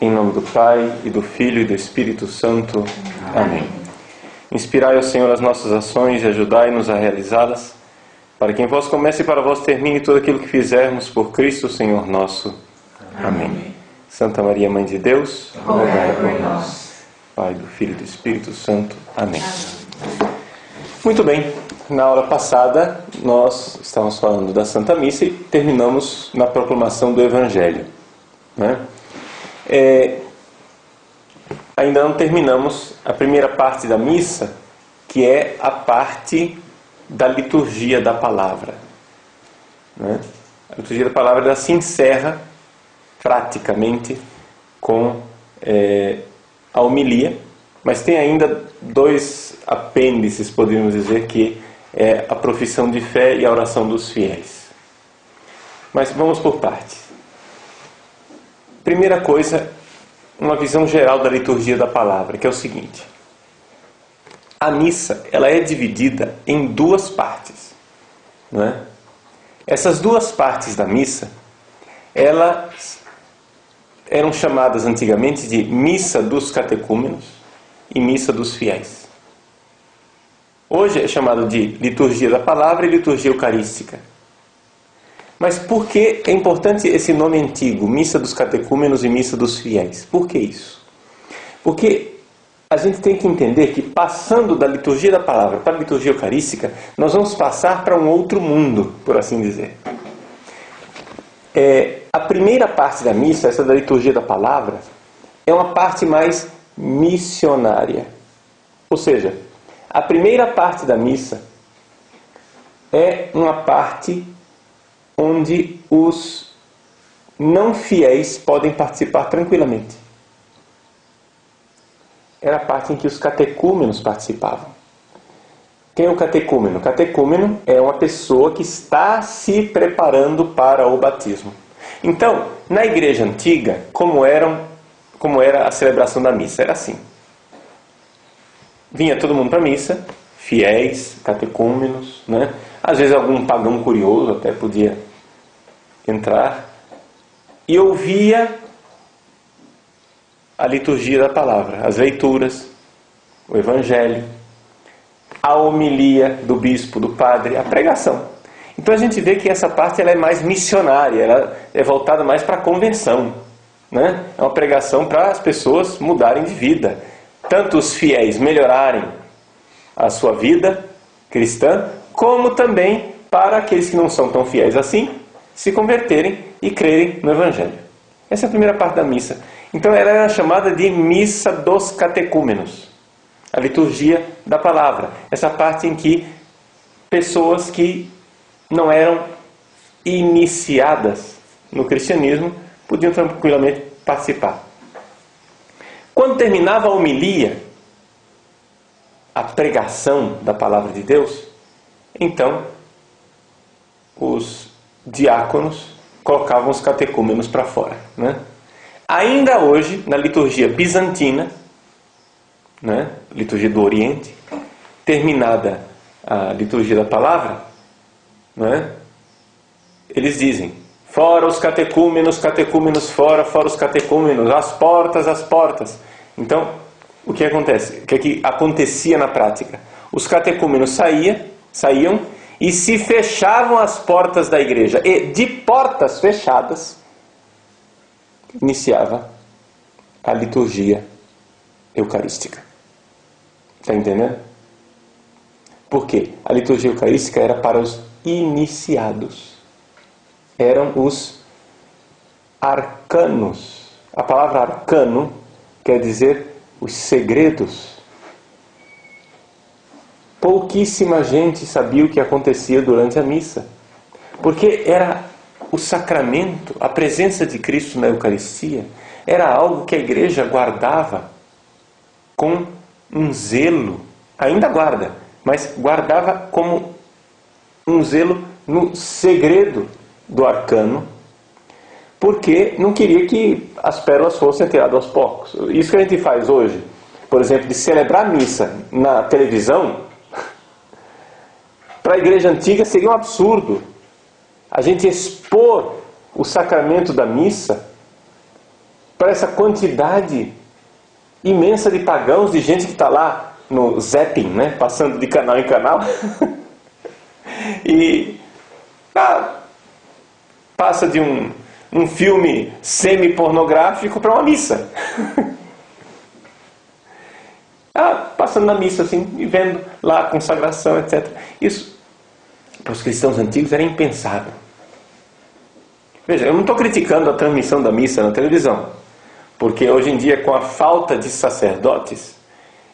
Em nome do Pai, e do Filho, e do Espírito Santo. Amém. Inspirai, ó Senhor, as nossas ações e ajudai-nos a realizá-las, para que em vós comece e para vós termine tudo aquilo que fizermos por Cristo, Senhor nosso. Amém. Santa Maria, Mãe de Deus, rogai por nós. Pai, do Filho e do Espírito Santo. Amém. Muito bem. Na aula passada, nós estávamos falando da Santa Missa e terminamos na proclamação do Evangelho, né? Ainda não terminamos a primeira parte da missa, que é a parte da liturgia da palavra, né? A liturgia da palavra ela se encerra praticamente com a homilia, mas tem ainda dois apêndices, poderíamos dizer, que é a profissão de fé e a oração dos fiéis. Mas vamos por partes. Primeira coisa, uma visão geral da liturgia da palavra, que é o seguinte: a missa ela é dividida em duas partes, não é? Essas duas partes da missa, elas eram chamadas antigamente de missa dos catecúmenos e missa dos fiéis. Hoje é chamado de liturgia da palavra e liturgia eucarística. Mas por que é importante esse nome antigo, missa dos catecúmenos e missa dos fiéis? Por que isso? Porque a gente tem que entender que passando da liturgia da palavra para a liturgia eucarística, nós vamos passar para um outro mundo, por assim dizer. A primeira parte da missa, essa da liturgia da palavra, é uma parte mais missionária. Ou seja, a primeira parte da missa é uma parte onde os não fiéis podem participar tranquilamente. Era a parte em que os catecúmenos participavam. Quem é o catecúmeno? O catecúmeno é uma pessoa que está se preparando para o batismo. Então, na igreja antiga, como era a celebração da missa? Era assim. Vinha todo mundo para a missa, fiéis, catecúmenos, né? Às vezes algum pagão curioso até podia entrar e ouvia a liturgia da palavra, as leituras, o Evangelho, a homilia do bispo, do padre, a pregação. Então a gente vê que essa parte ela é mais missionária, ela é voltada mais para a convenção, né? É uma pregação para as pessoas mudarem de vida, tanto os fiéis melhorarem a sua vida cristã, como também para aqueles que não são tão fiéis assim, se converterem e crerem no Evangelho. Essa é a primeira parte da missa. Então ela era chamada de missa dos catecúmenos, a liturgia da palavra. Essa parte em que pessoas que não eram iniciadas no cristianismo podiam tranquilamente participar. Quando terminava a homilia, a pregação da palavra de Deus, então os diáconos colocavam os catecúmenos para fora, né? Ainda hoje, na liturgia bizantina, né? Liturgia do Oriente, terminada a liturgia da palavra, né? Eles dizem: fora os catecúmenos, catecúmenos fora, fora os catecúmenos, as portas, as portas. Então, o que acontece? O que acontecia na prática? Os catecúmenos saíam e se fechavam as portas da igreja. E de portas fechadas, iniciava a liturgia eucarística. Está entendendo? Por quê? A liturgia eucarística era para os iniciados. Eram os arcanos. A palavra arcano quer dizer os segredos. Pouquíssima gente sabia o que acontecia durante a missa, porque era o sacramento, a presença de Cristo na Eucaristia, era algo que a igreja guardava com um zelo, ainda guarda, mas guardava como um zelo no segredo do arcano, porque não queria que as pérolas fossem tiradas aos poucos. Isso que a gente faz hoje, por exemplo, de celebrar a missa na televisão, para a igreja antiga seria um absurdo. A gente expor o sacramento da missa para essa quantidade imensa de pagãos, de gente que está lá no zapping, né? Passando de canal em canal, e passa de um filme semi-pornográfico para uma missa. Passando na missa assim, e vendo lá a consagração, etc. Isso, para os cristãos antigos, era impensável. Veja, eu não estou criticando a transmissão da missa na televisão, porque hoje em dia, com a falta de sacerdotes,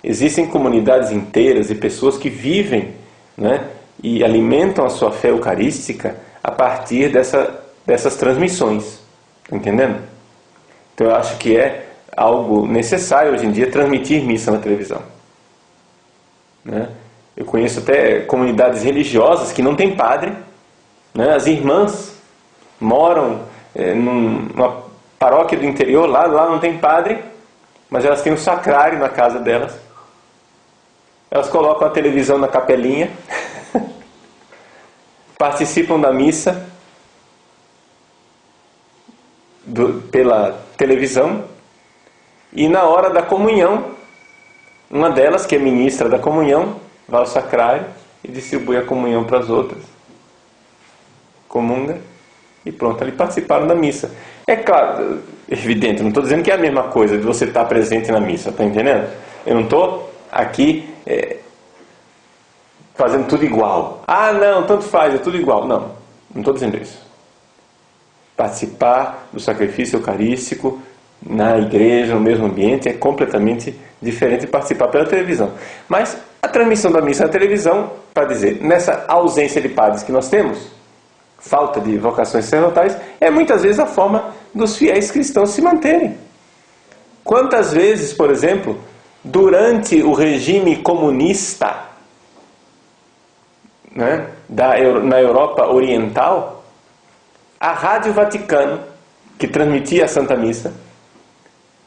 existem comunidades inteiras e pessoas que vivem, né, e alimentam a sua fé eucarística a partir dessas transmissões. Está entendendo? Então eu acho que é algo necessário hoje em dia transmitir missa na televisão, né? Eu conheço até comunidades religiosas que não têm padre, né? As irmãs moram numa paróquia do interior, lá não tem padre, mas elas têm um sacrário na casa delas. Elas colocam a televisão na capelinha, participam da missa pela televisão, e na hora da comunhão, uma delas, que é ministra da comunhão, vai ao sacrário e distribui a comunhão para as outras. Comunga e pronto, ali participaram da missa. É claro, evidente, não estou dizendo que é a mesma coisa de você estar presente na missa, está entendendo? Eu não estou aqui fazendo tudo igual. Não, tanto faz, é tudo igual. Não estou dizendo isso. Participar do sacrifício eucarístico na igreja, no mesmo ambiente, é completamente diferente de participar pela televisão. Mas a transmissão da missa na televisão, para dizer, nessa ausência de padres que nós temos, falta de vocações sacerdotais, é muitas vezes a forma dos fiéis cristãos se manterem. Quantas vezes, por exemplo, durante o regime comunista, né, na Europa Oriental, a Rádio Vaticano, que transmitia a Santa Missa,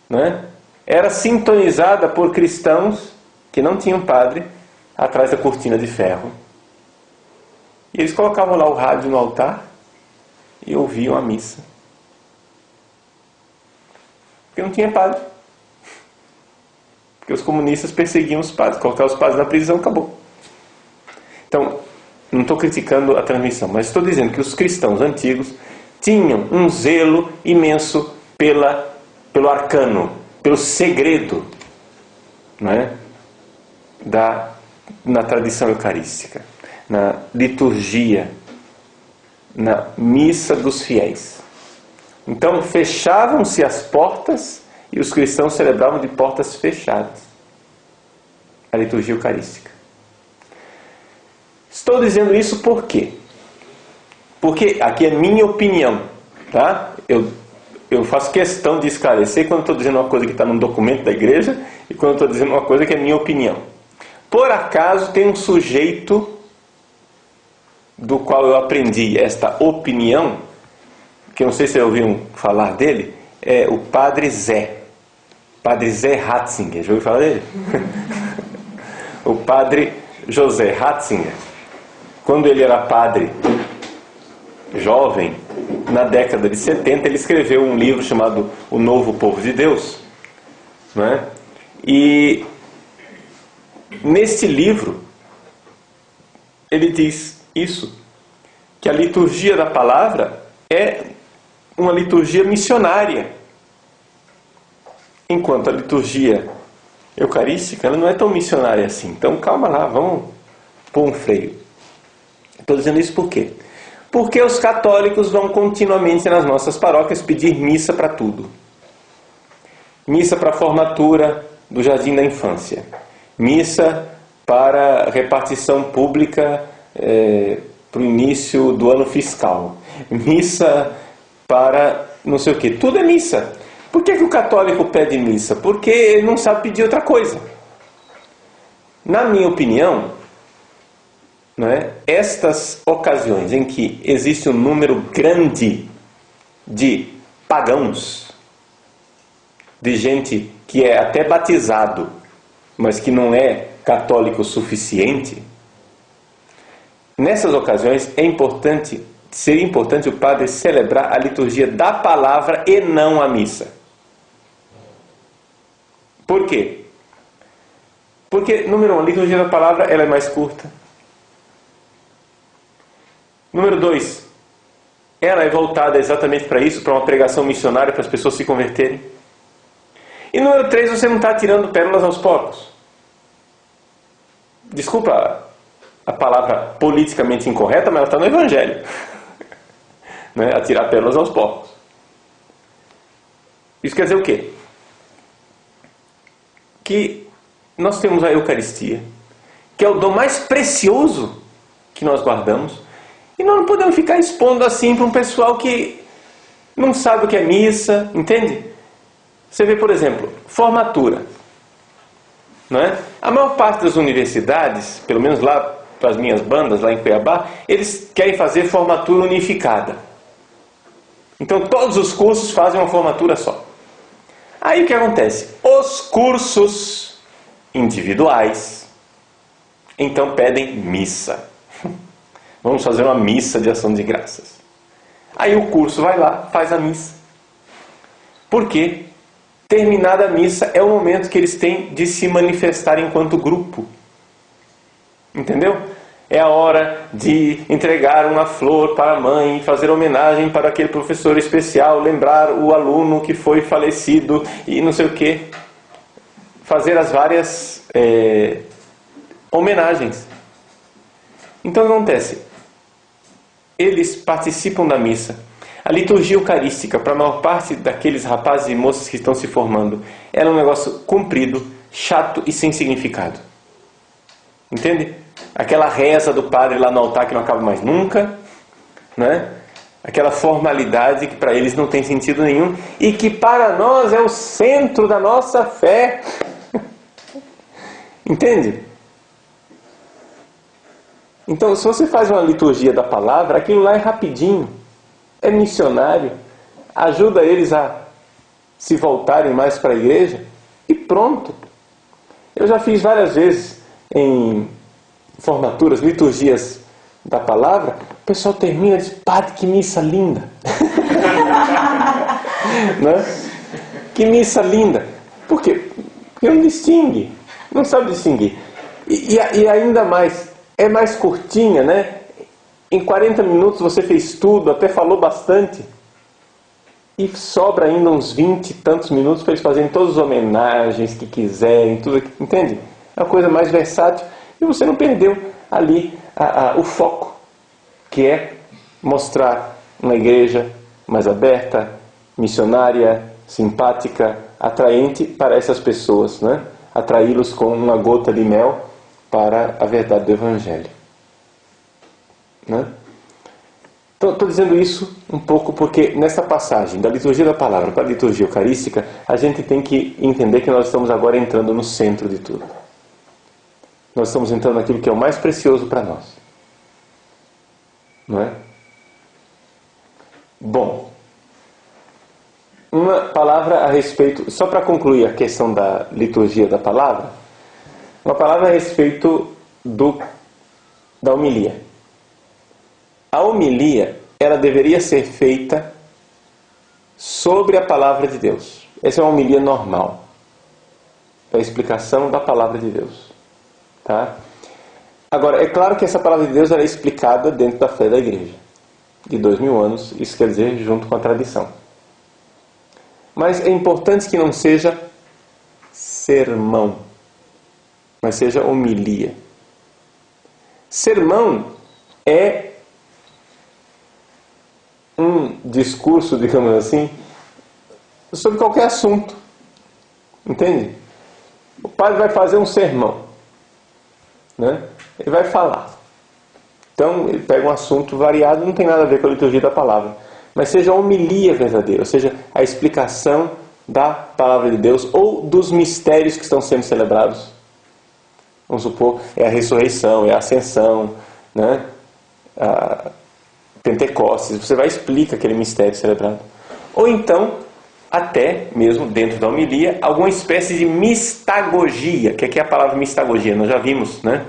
né, era sintonizada por cristãos que não tinham padre, atrás da cortina de ferro. E eles colocavam lá o rádio no altar e ouviam a missa. Porque não tinha padre. Porque os comunistas perseguiam os padres. Colocavam os padres na prisão, acabou. Então, não estou criticando a transmissão, mas estou dizendo que os cristãos antigos tinham um zelo imenso pelo arcano, pelo segredo, não é? Na tradição eucarística, na liturgia, na missa dos fiéis. Então fechavam-se as portas e os cristãos celebravam de portas fechadas a liturgia eucarística. Estou dizendo isso por quê? Porque aqui é minha opinião, tá? Eu faço questão de esclarecer quando estou dizendo uma coisa que está num documento da igreja e quando estou dizendo uma coisa que é minha opinião. Por acaso tem um sujeito do qual eu aprendi esta opinião, que eu não sei se vocês ouviram falar dele, é o Padre Zé. Padre Zé Ratzinger. Já ouviu falar dele? O Padre José Ratzinger, quando ele era padre jovem, na década de 70, ele escreveu um livro chamado O Novo Povo de Deus, não é? E neste livro ele diz isso, que a liturgia da palavra é uma liturgia missionária, enquanto a liturgia eucarística ela não é tão missionária assim. Então calma lá, vamos pôr um freio. Estou dizendo isso por quê? Porque os católicos vão continuamente nas nossas paróquias pedir missa para tudo. Missa para a formatura do jardim da infância. Missa para repartição pública para o início do ano fiscal. Missa para não sei o quê. Tudo é missa. Por que o católico pede missa? Porque ele não sabe pedir outra coisa. Na minha opinião, não é? Estas ocasiões em que existe um número grande de pagãos, de gente que é até batizado, mas que não é católico o suficiente, nessas ocasiões seria importante o padre celebrar a liturgia da palavra e não a missa. Por quê? Porque, número 1, a liturgia da palavra ela é mais curta. Número 2, ela é voltada exatamente para isso, para uma pregação missionária, para as pessoas se converterem. E número 3, você não está tirando pérolas aos porcos. Desculpa a palavra politicamente incorreta, mas ela está no Evangelho. Não é? Atirar pérolas aos porcos. Isso quer dizer o quê? Que nós temos a Eucaristia, que é o dom mais precioso que nós guardamos, e nós não podemos ficar expondo assim para um pessoal que não sabe o que é missa, entende? Você vê, por exemplo, formatura. Não é? A maior parte das universidades, pelo menos lá para as minhas bandas, lá em Cuiabá, eles querem fazer formatura unificada. Então todos os cursos fazem uma formatura só. Aí o que acontece? Os cursos individuais, então pedem missa. Vamos fazer uma missa de ação de graças. Aí o curso vai lá, faz a missa. Por quê? Terminada a missa é o momento que eles têm de se manifestar enquanto grupo. Entendeu? É a hora de entregar uma flor para a mãe, fazer homenagem para aquele professor especial, lembrar o aluno que foi falecido e não sei o quê. Fazer as várias homenagens. Então o que acontece? Eles participam da missa. A liturgia eucarística, para a maior parte daqueles rapazes e moças que estão se formando, ela é um negócio comprido, chato e sem significado. Entende? Aquela reza do padre lá no altar que não acaba mais nunca, né? Aquela formalidade que para eles não tem sentido nenhum e que para nós é o centro da nossa fé. Entende? Então, se você faz uma liturgia da palavra, aquilo lá é rapidinho, é missionário, ajuda eles a se voltarem mais para a igreja e pronto. Eu já fiz várias vezes em formaturas, liturgias da palavra, o pessoal termina e diz: padre, que missa linda! Né? Que missa linda! Por quê? Porque não distingue, não sabe distinguir. E ainda mais, é mais curtinha, né? Em 40 minutos você fez tudo, até falou bastante. E sobra ainda uns 20 e tantos minutos para eles fazerem todas as homenagens que quiserem, tudo, entende? É uma coisa mais versátil. E você não perdeu ali o foco, que é mostrar uma igreja mais aberta, missionária, simpática, atraente para essas pessoas, né? Atraí-los com uma gota de mel para a verdade do Evangelho. Né? Então, estou dizendo isso um pouco porque nessa passagem da liturgia da palavra para a liturgia eucarística, a gente tem que entender que nós estamos agora entrando no centro de tudo. Nós estamos entrando naquilo que é o mais precioso para nós. Não é? Bom, uma palavra a respeito, só para concluir a questão da liturgia da palavra, uma palavra a respeito da homilia. A homilia, ela deveria ser feita sobre a palavra de Deus. Essa é uma homilia normal. É a explicação da palavra de Deus. Tá? Agora, é claro que essa palavra de Deus era explicada dentro da fé da igreja. De 2000 anos, isso quer dizer junto com a tradição. Mas é importante que não seja sermão, mas seja homilia. Sermão é um discurso, digamos assim, sobre qualquer assunto. Entende? O padre vai fazer um sermão, né? Ele vai falar. Então, ele pega um assunto variado, não tem nada a ver com a liturgia da palavra. Mas seja a homilia verdadeira, ou seja, a explicação da palavra de Deus ou dos mistérios que estão sendo celebrados. Vamos supor, é a ressurreição, é a ascensão, né? A Pentecostes. Você vai explicar aquele mistério celebrado. Ou então, até mesmo dentro da homilia, alguma espécie de mistagogia. O que é a palavra mistagogia? Nós já vimos, né?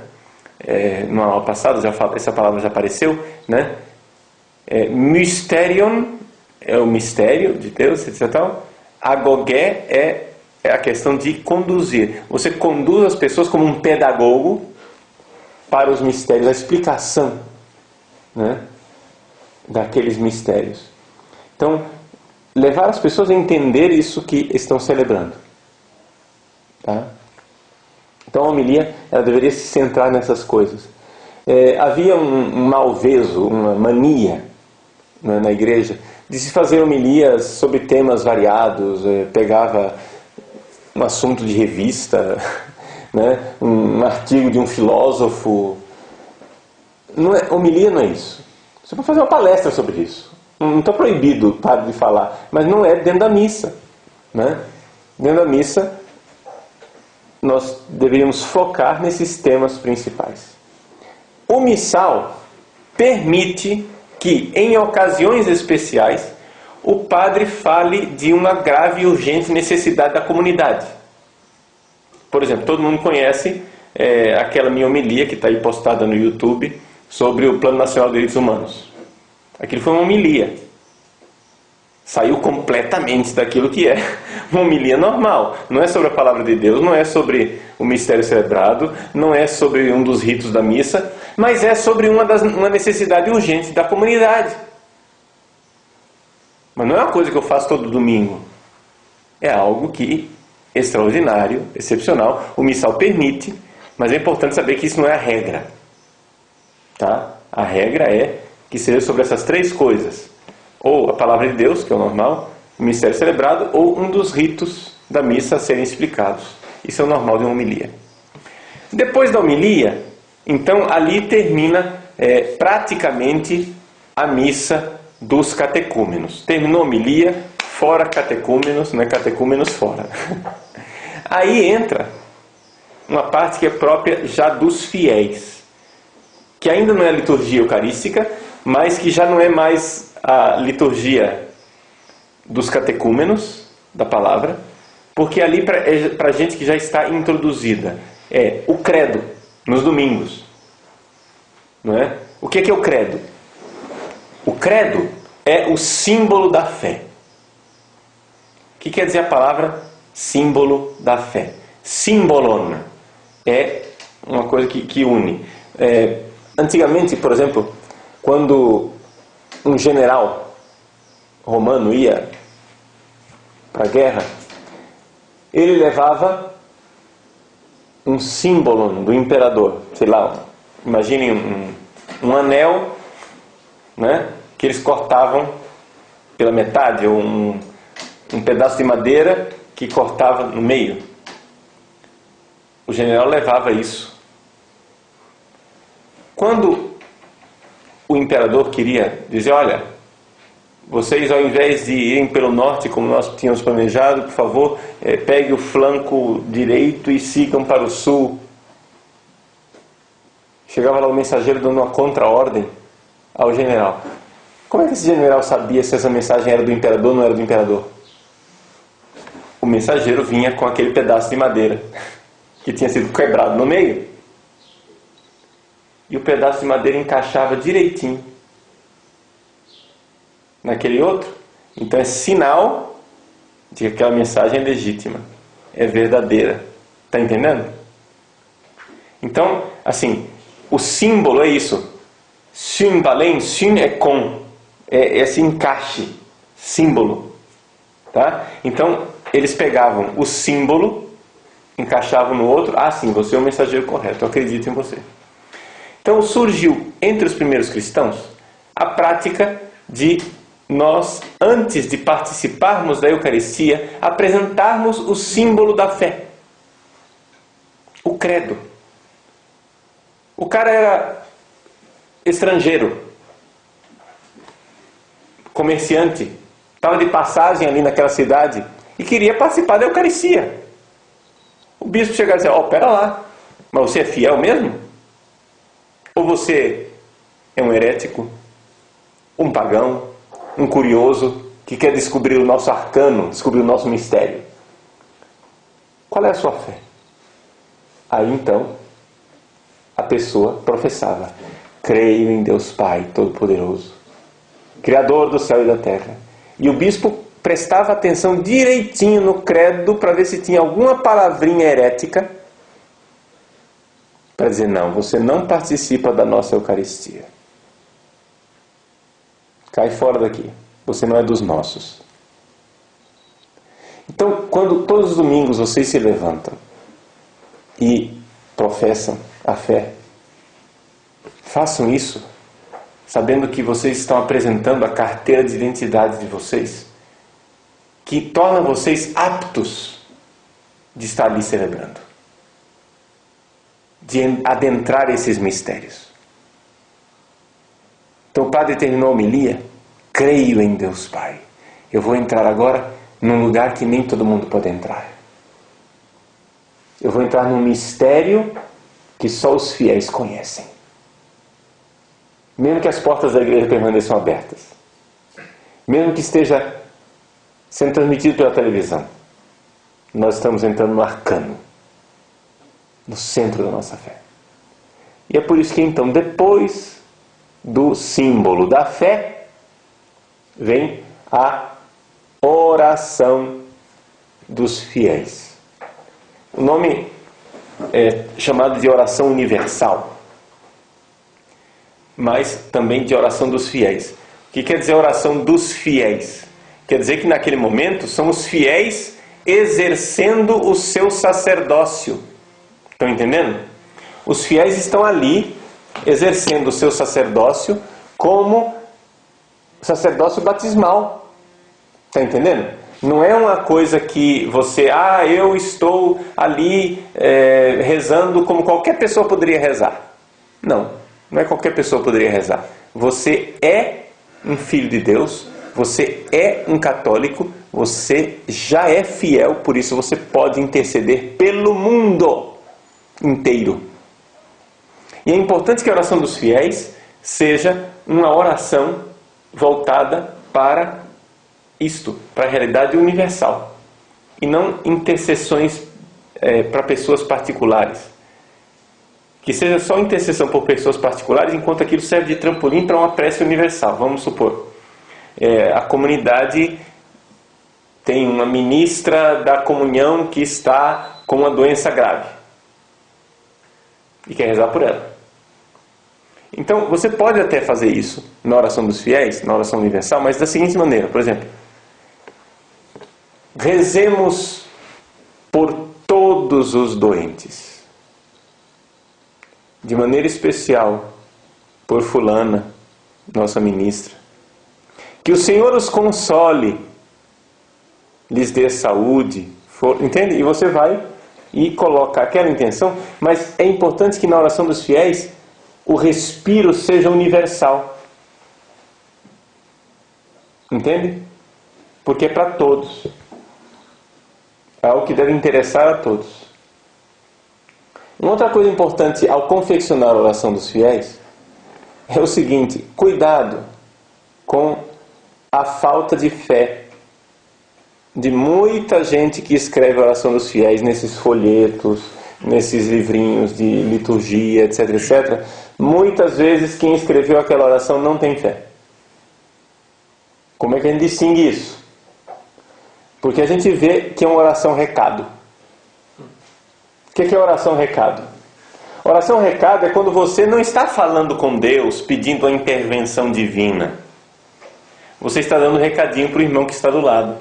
Na aula passada, essa palavra já apareceu, né? Mysterion é o mistério de Deus, etc. Agogé é é a questão de conduzir. Você conduz as pessoas como um pedagogo para os mistérios, a explicação, né, daqueles mistérios. Então, levar as pessoas a entender isso que estão celebrando. Tá? Então a homilia ela deveria se centrar nessas coisas. Havia um malveso, uma mania, né, na igreja de se fazer homilias sobre temas variados. Pegava um assunto de revista, né, um artigo de um filósofo. Homilia não é isso. Você pode fazer uma palestra sobre isso. Não está proibido o padre de falar, mas não é dentro da missa, né? Dentro da missa nós deveríamos focar nesses temas principais. O missal permite que, em ocasiões especiais, o padre fale de uma grave e urgente necessidade da comunidade. Por exemplo, todo mundo conhece aquela minha homilia que está aí postada no YouTube sobre o Plano Nacional de Direitos Humanos. Aquilo foi uma homilia. Saiu completamente daquilo que é uma homilia normal. Não é sobre a palavra de Deus, não é sobre o mistério celebrado, não é sobre um dos ritos da missa, mas é sobre uma necessidade urgente da comunidade. Mas não é uma coisa que eu faço todo domingo. É algo que extraordinário, excepcional. O missal permite, mas é importante saber que isso não é a regra. Tá? A regra é que seja sobre essas três coisas. Ou a palavra de Deus, que é o normal, o mistério celebrado, ou um dos ritos da missa a serem explicados. Isso é o normal de uma homilia. Depois da homilia, então ali termina praticamente a missa dos catecúmenos. Terminou a homilia, fora catecúmenos, não é catecúmenos fora. Aí entra uma parte que é própria já dos fiéis, que ainda não é a liturgia eucarística, mas que já não é mais a liturgia dos catecúmenos, da palavra, porque ali é para gente que já está introduzida. É o credo, nos domingos. Não é? O que é o credo? O credo é o símbolo da fé. O que quer dizer a palavra símbolo da fé? Símbolon é uma coisa que une. Antigamente, por exemplo, quando um general romano ia para a guerra, ele levava um símbolo do imperador. Sei lá, imaginem um anel, né, que eles cortavam pela metade, ou um pedaço de madeira que cortava no meio. O general levava isso. Quando o imperador queria dizer, olha, vocês ao invés de irem pelo norte como nós tínhamos planejado, por favor, pegue o flanco direito e sigam para o sul. Chegava lá o mensageiro dando uma contra-ordem ao general. Como é que esse general sabia se essa mensagem era do imperador ou não era do imperador? O mensageiro vinha com aquele pedaço de madeira que tinha sido quebrado no meio. E o pedaço de madeira encaixava direitinho naquele outro. Então é sinal de que aquela mensagem é legítima, é verdadeira. Está entendendo? Então, assim, o símbolo é isso. Symbolen, syn é com, é esse encaixe, símbolo. Tá? Então, eles pegavam o símbolo, encaixavam no outro. Ah, sim, você é o mensageiro correto, eu acredito em você. Então surgiu entre os primeiros cristãos a prática de nós, antes de participarmos da Eucaristia, apresentarmos o símbolo da fé, o credo. O cara era estrangeiro, comerciante, estava de passagem ali naquela cidade e queria participar da Eucaristia. O bispo chegava e dizia, pera lá, mas você é fiel mesmo? Ou você é um herético, um pagão, um curioso que quer descobrir o nosso arcano, descobrir o nosso mistério? Qual é a sua fé? Aí então a pessoa professava, creio em Deus Pai Todo-Poderoso, Criador do céu e da terra. E o bispo prestava atenção direitinho no credo para ver se tinha alguma palavrinha herética, para dizer, não, você não participa da nossa Eucaristia. Cai fora daqui. Você não é dos nossos. Então, quando todos os domingos vocês se levantam e professam a fé, façam isso sabendo que vocês estão apresentando a carteira de identidade de vocês, que torna vocês aptos de estar ali celebrando, de adentrar esses mistérios. Então o padre terminou a homilia: creio em Deus Pai. Eu vou entrar agora num lugar que nem todo mundo pode entrar. Eu vou entrar num mistério que só os fiéis conhecem. Mesmo que as portas da igreja permaneçam abertas, mesmo que esteja sendo transmitido pela televisão, nós estamos entrando no arcano, no centro da nossa fé. E é por isso que então, depois do símbolo da fé, vem a oração dos fiéis. O nome é chamado de oração universal, mas também de oração dos fiéis. O que quer dizer oração dos fiéis? Quer dizer que naquele momento são os fiéis exercendo o seu sacerdócio. Estão entendendo? Os fiéis estão ali exercendo o seu sacerdócio como sacerdócio batismal. Está entendendo? Não é uma coisa que você, eu estou ali rezando como qualquer pessoa poderia rezar. Não é qualquer pessoa poderia rezar. Você é um filho de Deus, você é um católico, você já é fiel, por isso você pode interceder pelo mundo inteiro. E é importante que a oração dos fiéis seja uma oração voltada para isto, para a realidade universal, e não intercessões para pessoas particulares. Que seja só intercessão por pessoas particulares, enquanto aquilo serve de trampolim para uma prece universal. Vamos supor, a comunidade tem uma ministra da comunhão que está com uma doença grave e quer rezar por ela. Então, você pode até fazer isso na oração dos fiéis, na oração universal, mas da seguinte maneira, por exemplo: rezemos por todos os doentes, de maneira especial por fulana, nossa ministra. Que o Senhor os console, lhes dê saúde, entende? E você vai e coloca aquela intenção, mas é importante que na oração dos fiéis o respiro seja universal. Entende? Porque é para todos. É algo que deve interessar a todos. Uma outra coisa importante ao confeccionar a oração dos fiéis é o seguinte: cuidado com a falta de fé de muita gente que escreve a oração dos fiéis nesses folhetos, nesses livrinhos de liturgia, etc, etc. Muitas vezes quem escreveu aquela oração não tem fé. Como é que a gente distingue isso? Porque a gente vê que é uma oração recado. O que é oração recado? Oração recado é quando você não está falando com Deus pedindo a intervenção divina. Você está dando um recadinho para o irmão que está do lado.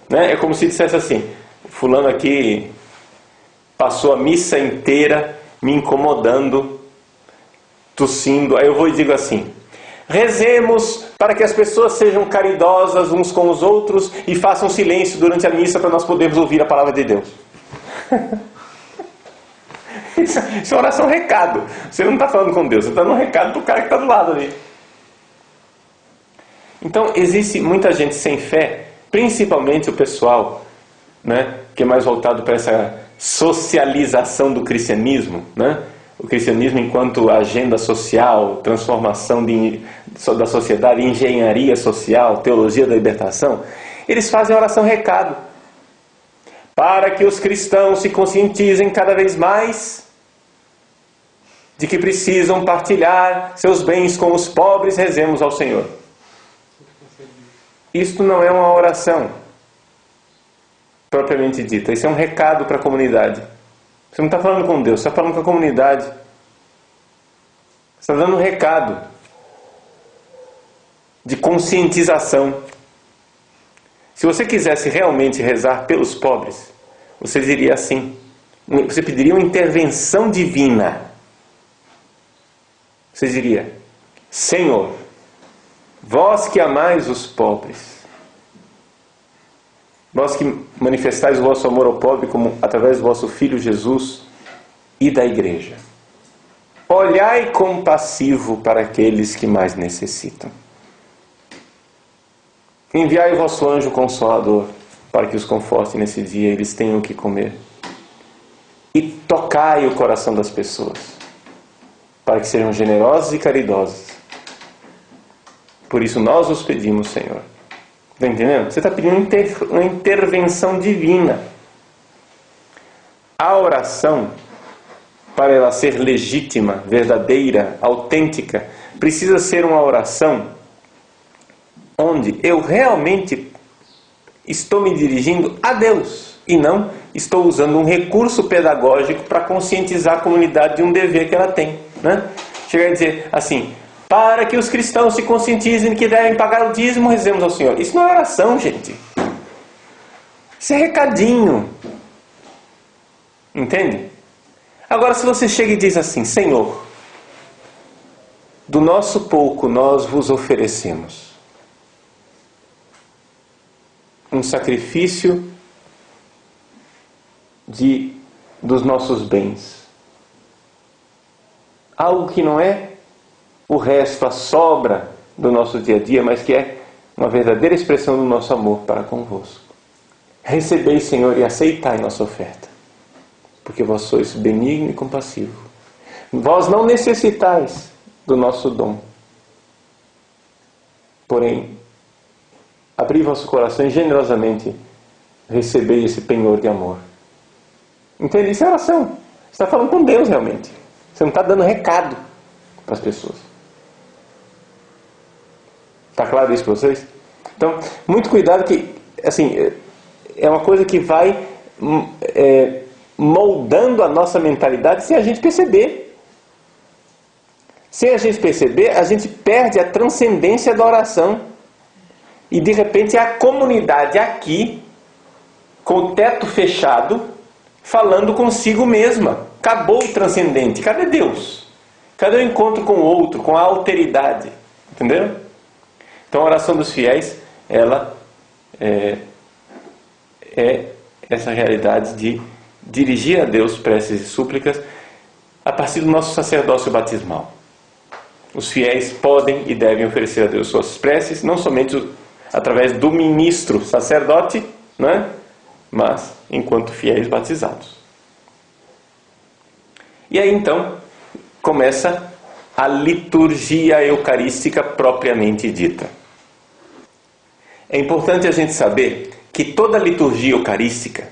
É como se dissesse assim: fulano aqui passou a missa inteira me incomodando, tossindo. Aí eu vou e digo assim: rezemos para que as pessoas sejam caridosas uns com os outros e façam silêncio durante a missa para nós podermos ouvir a palavra de Deus. Isso é oração recado. Você não está falando com Deus, você está dando um recado para o cara que está do lado ali. Então existe muita gente sem fé, principalmente o pessoal, que é mais voltado para essa socialização do cristianismo, o cristianismo enquanto agenda social, transformação da sociedade, engenharia social, teologia da libertação. Eles fazem a oração recado para que os cristãos se conscientizem cada vez mais de que precisam partilhar seus bens com os pobres. Rezemos ao Senhor. isto não é uma oração propriamente dita. Isso é um recado para a comunidade. Você não está falando com Deus, você está falando com a comunidade. Você está dando um recado de conscientização. Se você quisesse realmente rezar pelos pobres, você diria assim, você pediria uma intervenção divina. Você diria: Senhor, vós que amais os pobres, vós que manifestais o vosso amor ao pobre como através do vosso Filho Jesus e da Igreja, olhai compassivo para aqueles que mais necessitam. Enviai o vosso anjo consolador para que os conforte nesse dia e eles tenham o que comer. E tocai o coração das pessoas para que sejam generosos e caridosos. Por isso nós os pedimos, Senhor. Está entendendo? Você está pedindo uma intervenção divina. A oração, para ela ser legítima, verdadeira, autêntica, precisa ser uma oração onde eu realmente estou me dirigindo a Deus e não estou usando um recurso pedagógico para conscientizar a comunidade de um dever que ela tem, né? Chega a dizer assim: para que os cristãos se conscientizem que devem pagar o dízimo, rezemos ao Senhor. Isso não é oração, gente. Isso é recadinho. Entende? Agora, se você chega e diz assim: Senhor, do nosso pouco nós vos oferecemos um sacrifício dos nossos bens. Algo que não é o resto, a sobra do nosso dia a dia, mas que é uma verdadeira expressão do nosso amor para convosco. Recebei, Senhor, e aceitai nossa oferta, porque vós sois benigno e compassivo. Vós não necessitais do nosso dom, porém, abri vosso coração e generosamente recebei esse penhor de amor. Entende? Isso é oração. Você está falando com Deus realmente. Você não está dando recado para as pessoas. Está claro isso para vocês? Então, muito cuidado que, assim, é uma coisa que vai moldando a nossa mentalidade sem a gente perceber. Sem a gente perceber, a gente perde a transcendência da oração. E de repente é a comunidade aqui, com o teto fechado, falando consigo mesma. Acabou o transcendente. Cadê Deus? Cadê o encontro com o outro, com a alteridade? Entenderam? Então a oração dos fiéis, ela é essa realidade de dirigir a Deus preces e súplicas a partir do nosso sacerdócio batismal. Os fiéis podem e devem oferecer a Deus suas preces, não somente através do ministro sacerdote, né? Mas enquanto fiéis batizados. E aí então começa a liturgia eucarística propriamente dita. É importante a gente saber que toda liturgia eucarística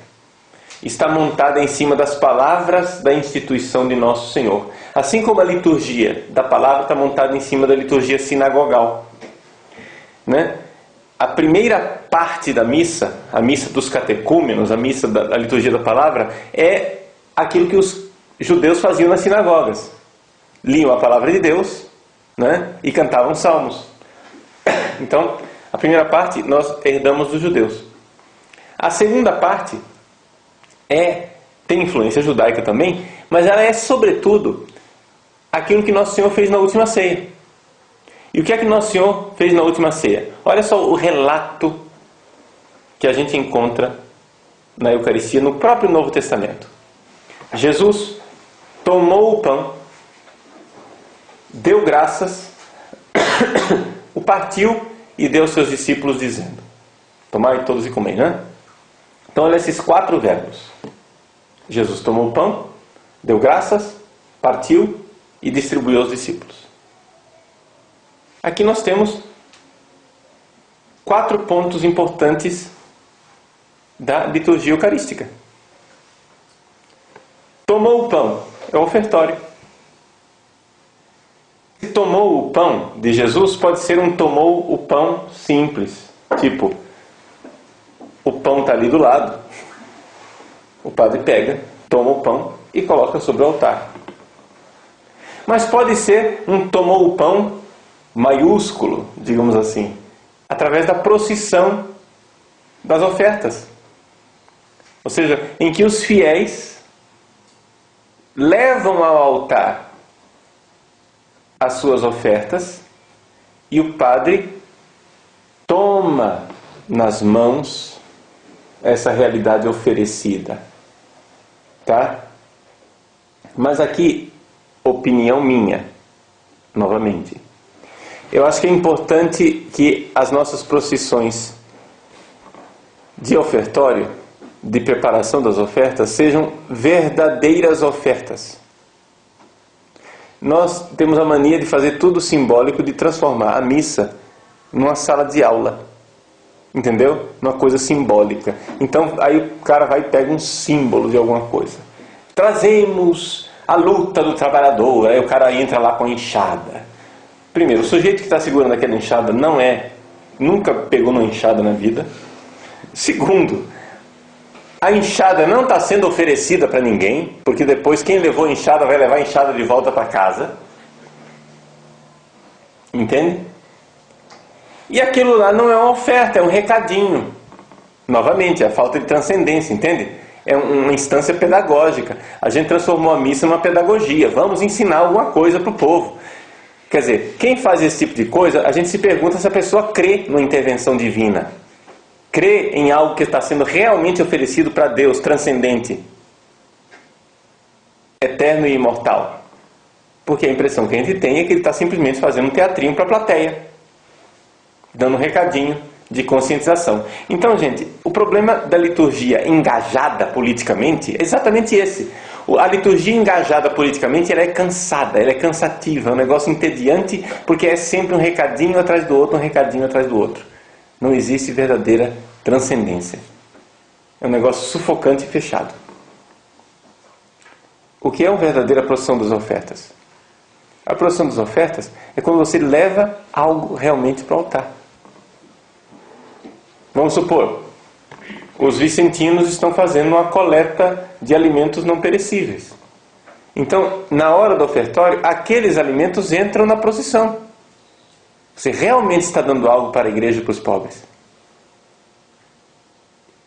está montada em cima das palavras da instituição de Nosso Senhor. Assim como a liturgia da palavra está montada em cima da liturgia sinagogal, né? A primeira parte da missa, a missa dos catecúmenos, a missa da liturgia da palavra, é aquilo que os judeus faziam nas sinagogas. Liam a palavra de Deus, né? E cantavam salmos. Então, a primeira parte nós herdamos dos judeus. A segunda parte tem influência judaica também, mas ela é sobretudo aquilo que Nosso Senhor fez na última ceia. E o que é que Nosso Senhor fez na última ceia? Olha só o relato que a gente encontra na Eucaristia, no próprio Novo Testamento. Jesus tomou o pão, deu graças, o partiu e deu aos seus discípulos dizendo: tomai todos e comei, né? Então olha esses 4 verbos. Jesus tomou o pão, deu graças, partiu e distribuiu aos discípulos. Aqui nós temos 4 pontos importantes da liturgia eucarística. Tomou o pão, é o ofertório. Tomou o pão de Jesus pode ser um tomou o pão simples. Tipo, o pão está ali do lado, o padre pega, toma o pão e coloca sobre o altar. Mas pode ser um tomou o pão maiúsculo, digamos assim, através da procissão das ofertas. Ou seja, em que os fiéis levam ao altar as suas ofertas e o padre toma nas mãos essa realidade oferecida. Tá? Mas aqui, opinião minha, novamente. Eu acho que é importante que as nossas procissões de ofertório, de preparação das ofertas, sejam verdadeiras ofertas. Nós temos a mania de fazer tudo simbólico, de transformar a missa numa sala de aula. Entendeu? Numa coisa simbólica. Então, aí o cara vai e pega um símbolo de alguma coisa. Trazemos a luta do trabalhador. Aí o cara entra lá com a enxada. Primeiro, o sujeito que está segurando aquela enxada nunca pegou numa enxada na vida. Segundo, a enxada não está sendo oferecida para ninguém, porque depois quem levou a enxada vai levar a enxada de volta para casa. Entende? E aquilo lá não é uma oferta, é um recadinho. Novamente, a falta de transcendência, entende? É uma instância pedagógica. A gente transformou a missa numa pedagogia. Vamos ensinar alguma coisa para o povo. Quer dizer, quem faz esse tipo de coisa, a gente se pergunta se a pessoa crê numa intervenção divina. Crê em algo que está sendo realmente oferecido para Deus, transcendente, eterno e imortal. Porque a impressão que a gente tem é que ele está simplesmente fazendo um teatrinho para a plateia, dando um recadinho de conscientização. Então, gente, o problema da liturgia engajada politicamente é exatamente esse. A liturgia engajada politicamente, ela é cansada, ela é cansativa, é um negócio entediante, porque é sempre um recadinho atrás do outro, um recadinho atrás do outro. Não existe verdadeira transcendência. É um negócio sufocante e fechado. O que é uma verdadeira procissão das ofertas? A procissão das ofertas é quando você leva algo realmente para o altar. Vamos supor, os vicentinos estão fazendo uma coleta de alimentos não perecíveis. Então, na hora do ofertório, aqueles alimentos entram na procissão. Você realmente está dando algo para a igreja e para os pobres.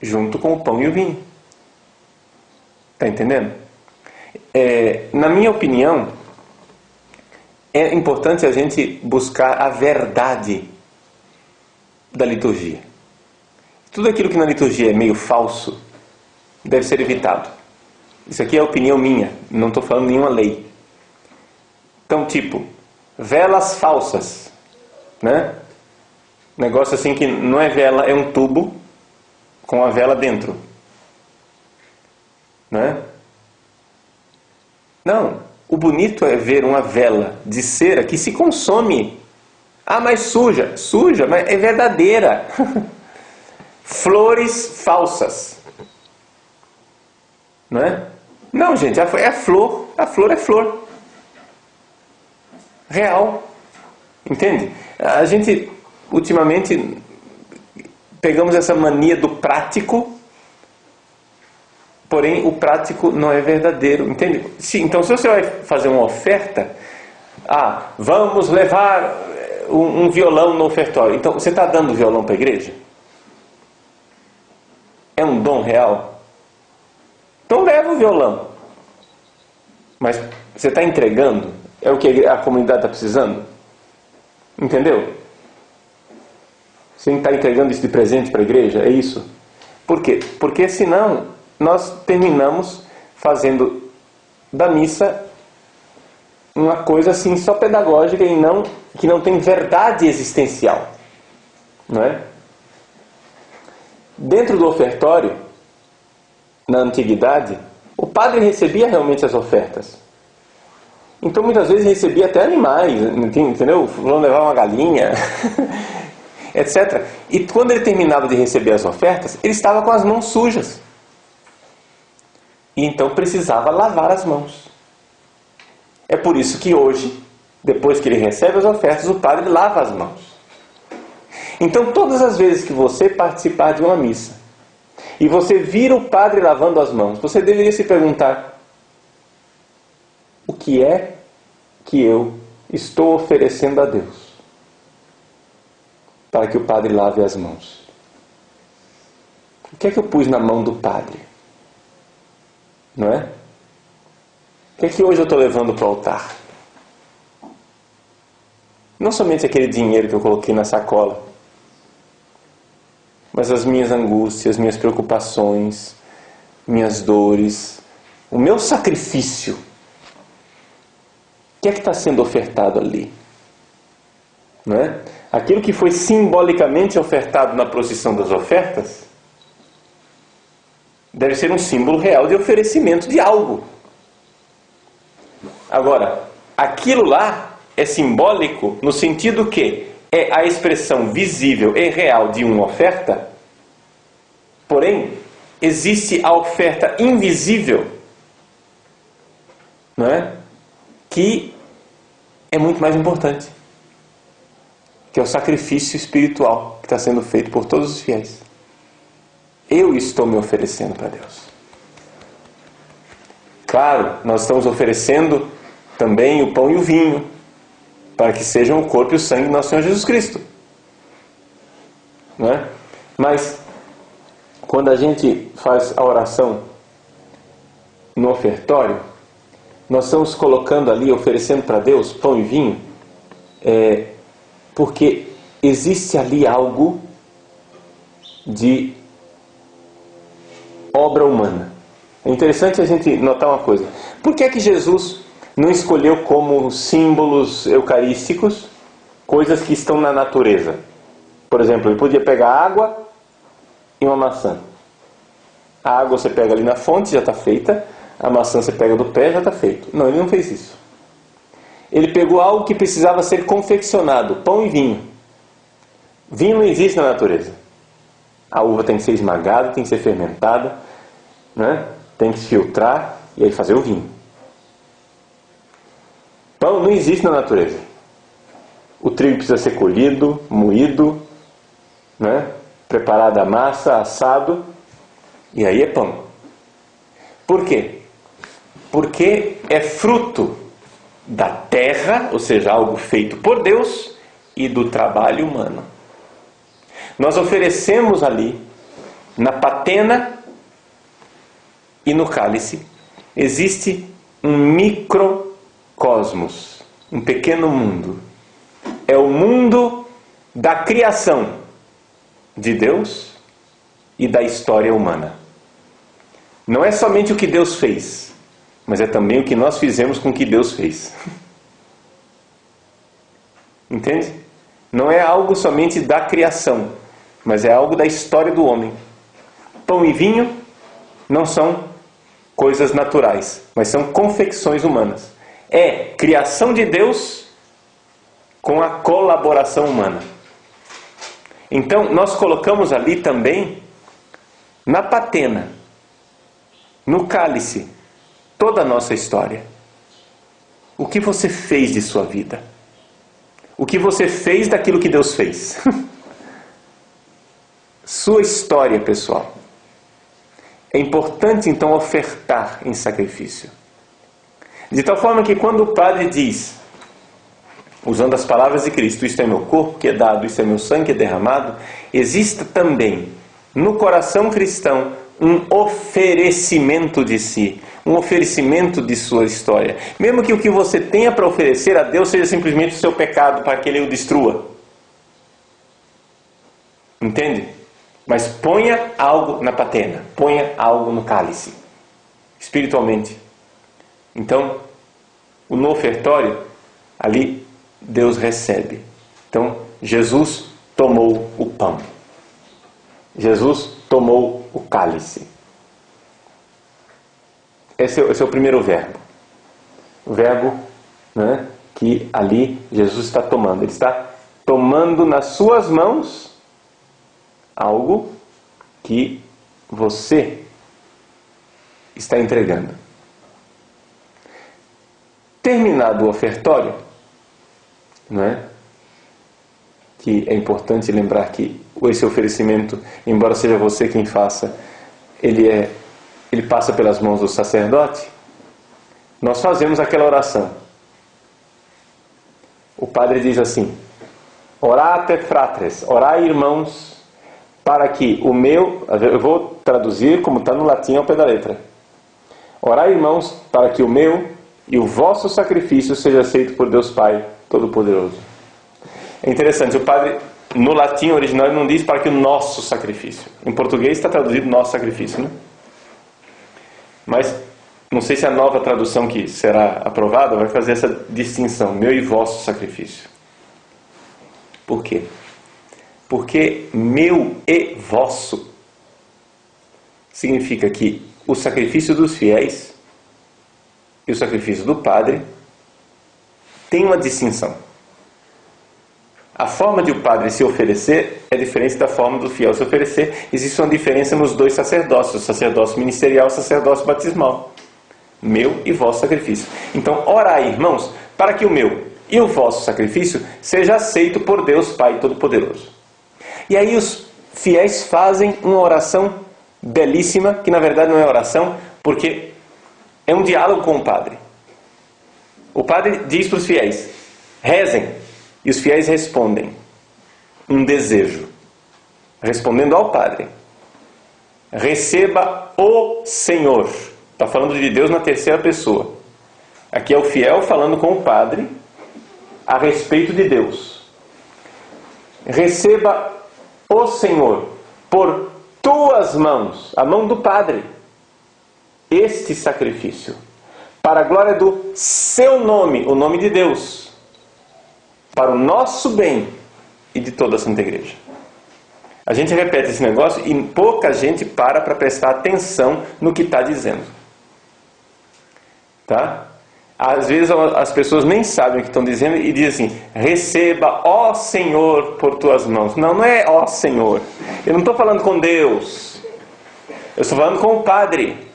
Junto com o pão e o vinho. Está entendendo? Na minha opinião, é importante a gente buscar a verdade da liturgia. Tudo aquilo que na liturgia é meio falso deve ser evitado. Isso aqui é a opinião minha, não estou falando nenhuma lei. Então, tipo, velas falsas, né? Negócio assim que não é vela, é um tubo com a vela dentro, né? Não, o bonito é ver uma vela de cera que se consome. Ah, mas suja, mas é verdadeira. Flores falsas, não é? Não, gente, é flor. A flor é flor real, entende? A gente ultimamente pegamos essa mania do prático, porém o prático não é verdadeiro, entende? Então, se você vai fazer uma oferta, vamos levar um violão no ofertório. Então, você está dando violão para a igreja? É um dom real? Então leva o violão. Mas você está entregando? É o que a comunidade está precisando? Entendeu? Você está entregando isso de presente para a igreja? É isso? Por quê? Porque senão nós terminamos fazendo da missa uma coisa assim só pedagógica e que não tem verdade existencial. Não é? Dentro do ofertório, na antiguidade, o padre recebia realmente as ofertas. Então muitas vezes recebia até animais, entendeu? Vão levar uma galinha, etc. E quando ele terminava de receber as ofertas, ele estava com as mãos sujas. E então precisava lavar as mãos. É por isso que hoje, depois que ele recebe as ofertas, o padre lava as mãos. Então, todas as vezes que você participar de uma missa e você vir o padre lavando as mãos, você deveria se perguntar: o que é que eu estou oferecendo a Deus para que o padre lave as mãos? O que é que eu pus na mão do padre? Não é? O que é que hoje eu estou levando para o altar? Não somente aquele dinheiro que eu coloquei na sacola, mas as minhas angústias, minhas preocupações, minhas dores, o meu sacrifício. O que é que está sendo ofertado ali? Não é? Aquilo que foi simbolicamente ofertado na procissão das ofertas deve ser um símbolo real de oferecimento de algo. Agora, aquilo lá é simbólico no sentido que é a expressão visível e real de uma oferta, porém, existe a oferta invisível, não é? Que é muito mais importante, que é o sacrifício espiritual que está sendo feito por todos os fiéis. Eu estou me oferecendo para Deus. Claro, nós estamos oferecendo também o pão e o vinho, para que sejam o corpo e o sangue do nosso Senhor Jesus Cristo. Não é? Mas, quando a gente faz a oração no ofertório, nós estamos colocando ali, oferecendo para Deus pão e vinho, porque existe ali algo de obra humana. É interessante a gente notar uma coisa. Por que é que Jesus não escolheu como símbolos eucarísticos coisas que estão na natureza? Por exemplo, ele podia pegar água e uma maçã. A água você pega ali na fonte, já está feita. A maçã você pega do pé, já está feito. Não, ele não fez isso. Ele pegou algo que precisava ser confeccionado, pão e vinho. Vinho não existe na natureza. A uva tem que ser esmagada, tem que ser fermentada, né? Tem que se filtrar e aí fazer o vinho. Pão não existe na natureza. O trigo precisa ser colhido, moído, né? Preparada a massa, assado, e aí é pão. Por quê? Porque é fruto da terra, ou seja, algo feito por Deus, e do trabalho humano. Nós oferecemos ali, na patena e no cálice, existe um microcosmos, um pequeno mundo. É o mundo da criação de Deus e da história humana. Não é somente o que Deus fez, mas é também o que nós fizemos com o que Deus fez. Entende? Não é algo somente da criação, mas é algo da história do homem. Pão e vinho não são coisas naturais, mas são confecções humanas. É criação de Deus com a colaboração humana. Então, nós colocamos ali também, na patena, no cálice, toda a nossa história. O que você fez de sua vida? O que você fez daquilo que Deus fez? Sua história, pessoal. É importante, então, ofertar em sacrifício. De tal forma que quando o padre diz, usando as palavras de Cristo, isto é meu corpo que é dado, isto é meu sangue que é derramado, existe também no coração cristão um oferecimento de si, um oferecimento de sua história. Mesmo que o que você tenha para oferecer a Deus seja simplesmente o seu pecado, para que Ele o destrua. Entende? Mas ponha algo na patena, ponha algo no cálice, espiritualmente. Então, no ofertório, ali Deus recebe. Então, Jesus tomou o pão. Jesus tomou o cálice. Esse é o primeiro verbo. O verbo, né, que ali Jesus está tomando. Ele está tomando nas suas mãos algo que você está entregando. Terminado o ofertório, não é? que é importante lembrar que esse oferecimento, embora seja você quem faça, ele passa pelas mãos do sacerdote. Nós fazemos aquela oração. O padre diz assim: orate fratres, orai irmãos, para que o meu, eu vou traduzir como está no latim ao pé da letra. Orai irmãos, para que o meu e o vosso sacrifício seja aceito por Deus Pai Todo-Poderoso. É interessante, o padre, no latim original, ele não diz para que o nosso sacrifício. Em português está traduzido nosso sacrifício, né? Mas não sei se a nova tradução que será aprovada vai fazer essa distinção, meu e vosso sacrifício. Por quê? Porque meu e vosso significa que o sacrifício dos fiéis e o sacrifício do padre tem uma distinção. A forma de o padre se oferecer é diferente da forma do fiel se oferecer. Existe uma diferença nos dois sacerdócios, o sacerdócio ministerial e o sacerdócio batismal. Meu e vosso sacrifício. Então, orai, irmãos, para que o meu e o vosso sacrifício seja aceito por Deus Pai Todo-Poderoso. E aí os fiéis fazem uma oração belíssima, que na verdade não é oração, porque é um diálogo com o padre. O padre diz para os fiéis: rezem. E os fiéis respondem um desejo, respondendo ao padre: receba o Senhor. Está falando de Deus na terceira pessoa. Aqui é o fiel falando com o padre a respeito de Deus. Receba o Senhor por tuas mãos, a mão do padre, este sacrifício, para a glória do seu nome, o nome de Deus, para o nosso bem e de toda a Santa Igreja. A gente repete esse negócio e pouca gente para prestar atenção no que está dizendo. Tá? Às vezes as pessoas nem sabem o que estão dizendo e dizem assim: receba, ó Senhor, por tuas mãos. Não, não é ó Senhor. Eu não estou falando com Deus. Eu estou falando com o Padre.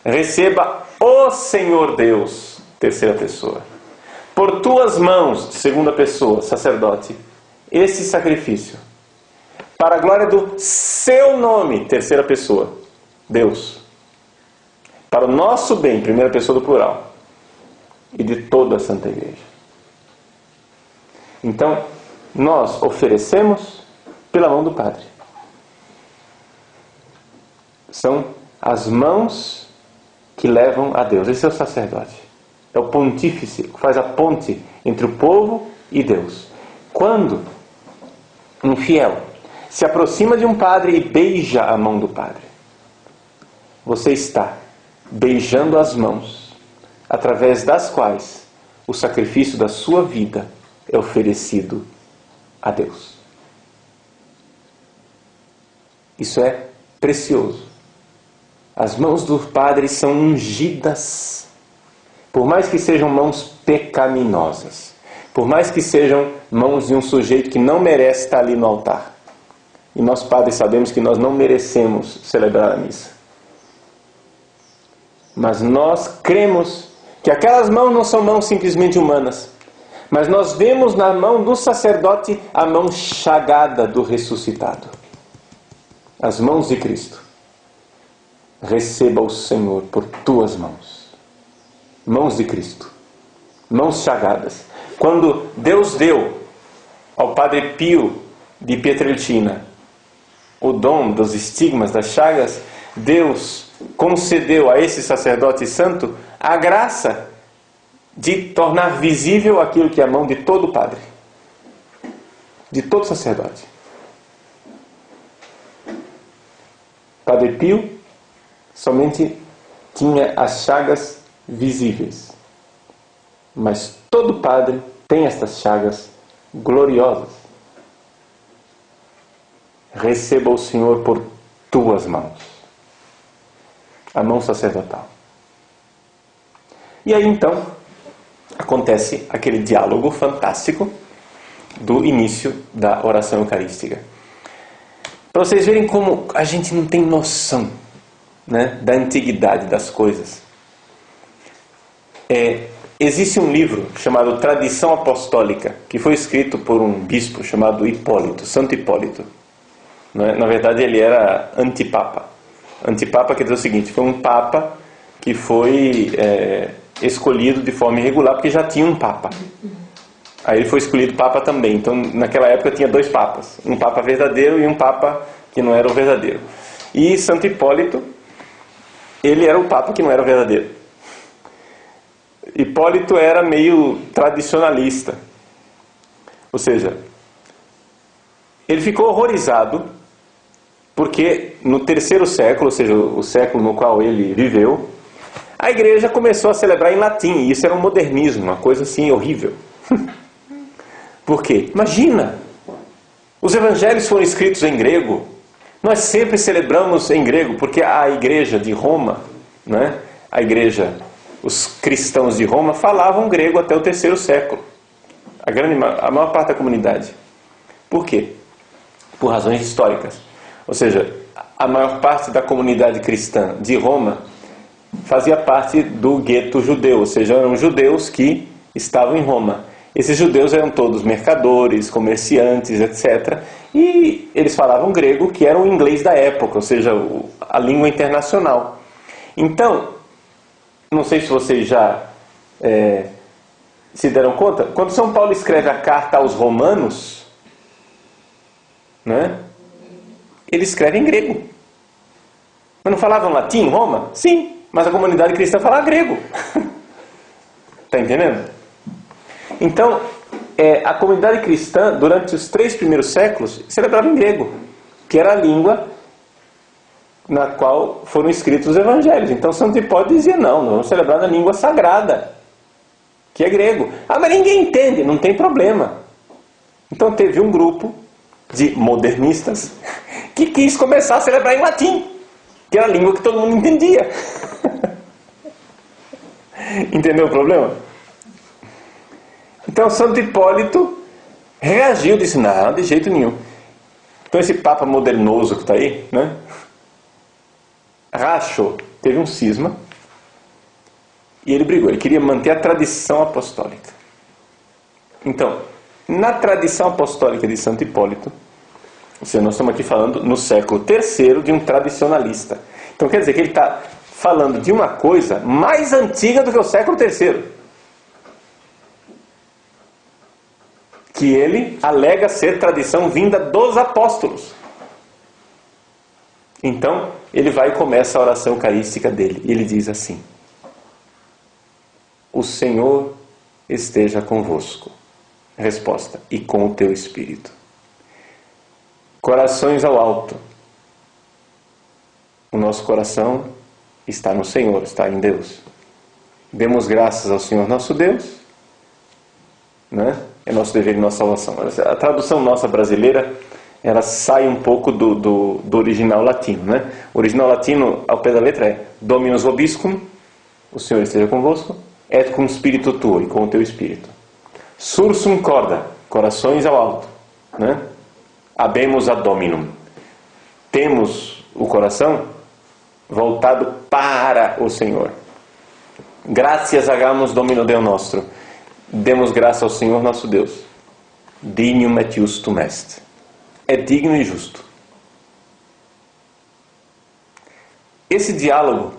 Receba, ó Senhor Deus, terceira pessoa, por tuas mãos, segunda pessoa, sacerdote, esse sacrifício, para a glória do seu nome, terceira pessoa, Deus, para o nosso bem, primeira pessoa do plural, e de toda a Santa Igreja. Então, nós oferecemos pela mão do Padre. São as mãos que levam a Deus. Esse é o sacerdote. É o pontífice que faz a ponte entre o povo e Deus. Quando um fiel se aproxima de um padre e beija a mão do padre, você está beijando as mãos através das quais o sacrifício da sua vida é oferecido a Deus. Isso é precioso. As mãos do padre são ungidas, por mais que sejam mãos pecaminosas, por mais que sejam mãos de um sujeito que não merece estar ali no altar. E nós, padres, sabemos que nós não merecemos celebrar a missa. Mas nós cremos que aquelas mãos não são mãos simplesmente humanas, mas nós vemos na mão do sacerdote a mão chagada do ressuscitado. As mãos de Cristo. Receba o Senhor por tuas mãos. Mãos de Cristo. Mãos chagadas. Quando Deus deu ao Padre Pio de Pietrelcina o dom dos estigmas, das chagas, Deus concedeu a esse sacerdote santo a graça de tornar visível aquilo que é a mão de todo padre, de todo sacerdote. Padre Pio somente tinha as chagas visíveis, mas todo padre tem estas chagas gloriosas. Receba o Senhor por tuas mãos, a mão sacerdotal. E aí então acontece aquele diálogo fantástico do início da oração eucarística. Para vocês verem como a gente não tem noção, né, da antiguidade das coisas. existe um livro chamado Tradição Apostólica, que foi escrito por um bispo chamado Hipólito, Santo Hipólito. Na verdade, ele era antipapa. Antipapa quer dizer o seguinte: foi um papa que foi escolhido de forma irregular, porque já tinha um papa. Aí ele foi escolhido papa também. Então, naquela época tinha dois papas, um papa verdadeiro e um papa que não era o verdadeiro. E Santo Hipólito, ele era o papa que não era o verdadeiro. Hipólito era meio tradicionalista, ou seja, ele ficou horrorizado porque no terceiro século, ou seja, o século no qual ele viveu, a igreja começou a celebrar em latim, e isso era um modernismo, uma coisa assim horrível. Por quê? Imagina, os evangelhos foram escritos em grego, nós sempre celebramos em grego, porque a igreja de Roma, né, os cristãos de Roma falavam grego até o terceiro século, a maior parte da comunidade. Por quê? Por razões históricas. Ou seja, a maior parte da comunidade cristã de Roma fazia parte do gueto judeu, ou seja, eram judeus que estavam em Roma. Esses judeus eram todos mercadores, comerciantes, etc. E eles falavam grego, que era o inglês da época, ou seja, a língua internacional. Então, não sei se vocês já se deram conta, quando São Paulo escreve a carta aos Romanos, né, ele escreve em grego. Mas não falavam latim em Roma? Sim, mas a comunidade cristã falava grego. Está entendendo? Então, a comunidade cristã, durante os 3 primeiros séculos, celebrava em grego, que era a língua na qual foram escritos os evangelhos. Então, Santo Hipólito dizia: não, vamos celebrar na língua sagrada, que é grego. Ah, mas ninguém entende, não tem problema. Então, teve um grupo de modernistas que quis começar a celebrar em latim, que era a língua que todo mundo entendia. Entendeu o problema? Então Santo Hipólito reagiu, disse: não, de jeito nenhum. Então esse papa modernoso que está aí, né, rachou, teve um cisma, e ele brigou, ele queria manter a tradição apostólica. Então, na tradição apostólica de Santo Hipólito, ou seja, nós estamos aqui falando no século III de um tradicionalista. Então quer dizer que ele está falando de uma coisa mais antiga do que o século III, que ele alega ser tradição vinda dos apóstolos. Então ele vai e começa a oração eucarística dele, e ele diz assim: o Senhor esteja convosco. Resposta: e com o teu espírito. Corações ao alto. O nosso coração está no Senhor, está em Deus. Demos graças ao Senhor nosso Deus, né? É nosso dever e nossa salvação. A tradução nossa brasileira, ela sai um pouco do original latino, né? O original latino, ao pé da letra, é Dominus vobiscum, o Senhor esteja convosco, et cum spiritu tuo, e com o teu espírito. Sursum corda, corações ao alto, né? Habemus ad Dominum. Temos o coração voltado para o Senhor. Gratias hagamos Domino Deo nostro. Demos graça ao Senhor nosso Deus. Dignum et justum est. É digno e justo. Esse diálogo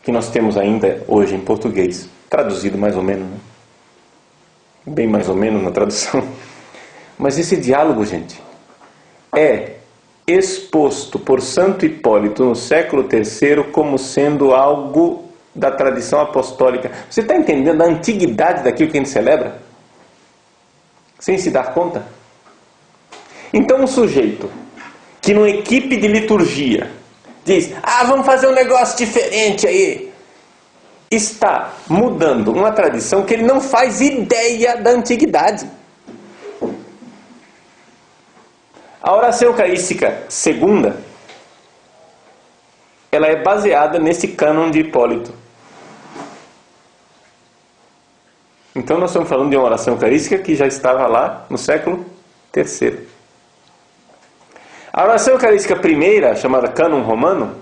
que nós temos ainda hoje em português, traduzido mais ou menos, né? Bem mais ou menos na tradução. Mas esse diálogo, gente, é exposto por Santo Hipólito no século III como sendo algo da tradição apostólica. Você está entendendo a antiguidade daquilo que a gente celebra? Sem se dar conta? Então um sujeito que numa equipe de liturgia diz: vamos fazer um negócio diferente aí, está mudando uma tradição que ele não faz ideia da antiguidade. A oração eucarística segunda, ela é baseada nesse cânon de Hipólito. Então nós estamos falando de uma oração eucarística que já estava lá no século III. A oração eucarística primeira, chamada cânon romano,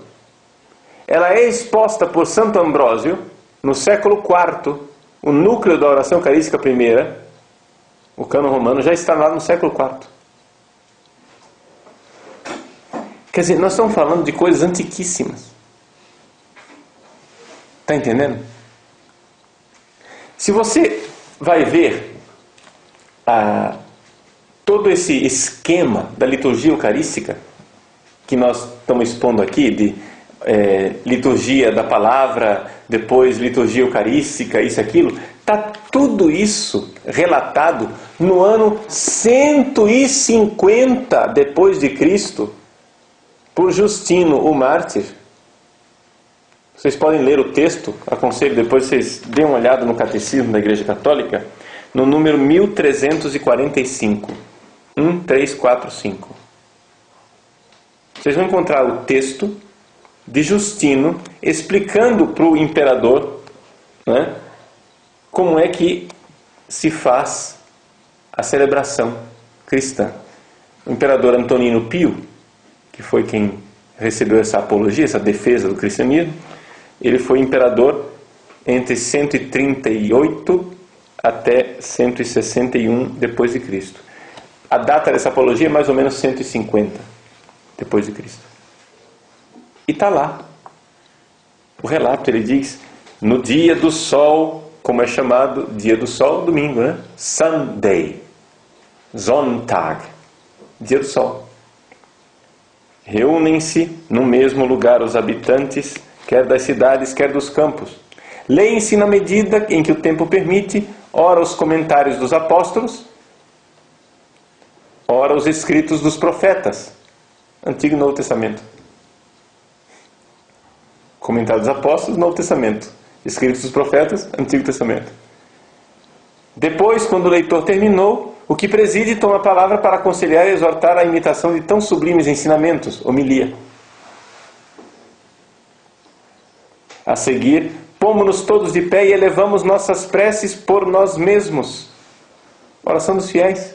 ela é exposta por Santo Ambrósio no século IV O núcleo da oração eucarística primeira, o cânon romano, já está lá no século IV. Quer dizer, nós estamos falando de coisas antiquíssimas. Está entendendo? Se você vai ver todo esse esquema da liturgia eucarística que nós estamos expondo aqui, de liturgia da palavra, depois liturgia eucarística, isso e aquilo, está tudo isso relatado no ano 150 depois de Cristo, por Justino, o mártir. Vocês podem ler o texto, aconselho depois vocês deem uma olhada no Catecismo da Igreja Católica, no número 1345. 1345. Vocês vão encontrar o texto de Justino explicando para o imperador, né, como é que se faz a celebração cristã. O imperador Antonino Pio, que foi quem recebeu essa apologia, essa defesa do cristianismo, ele foi imperador entre 138 até 161 depois de Cristo. A data dessa apologia é mais ou menos 150 depois de Cristo. E está lá o relato. Ele diz: no dia do sol, como é chamado, dia do sol, domingo, né? Sunday, Sonntag, dia do sol. Reúnem-se no mesmo lugar os habitantes, quer das cidades, quer dos campos. Leem-se na medida em que o tempo permite, ora os comentários dos apóstolos, ora os escritos dos profetas, Antigo e Novo Testamento. Comentários dos apóstolos, Novo Testamento. Escritos dos profetas, Antigo Testamento. Depois, quando o leitor terminou, o que preside toma a palavra para aconselhar e exortar a imitação de tão sublimes ensinamentos, homilia. A seguir, pomos-nos todos de pé e elevamos nossas preces por nós mesmos. Oração dos fiéis.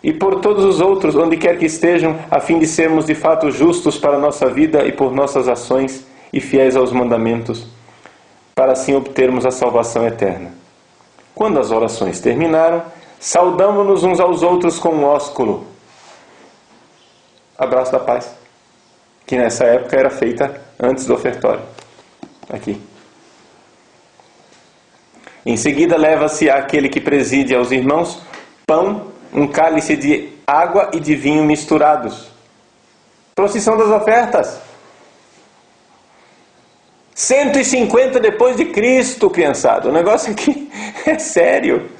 E por todos os outros, onde quer que estejam, a fim de sermos de fato justos para a nossa vida e por nossas ações, e fiéis aos mandamentos, para assim obtermos a salvação eterna. Quando as orações terminaram, saudamo-nos uns aos outros com um ósculo. Abraço da paz. Que nessa época era feita antes do ofertório. Aqui. Em seguida leva-se àquele que preside aos irmãos pão, um cálice de água e de vinho misturados. Procissão das ofertas. 150 depois de Cristo, criançada. O negócio aqui é sério.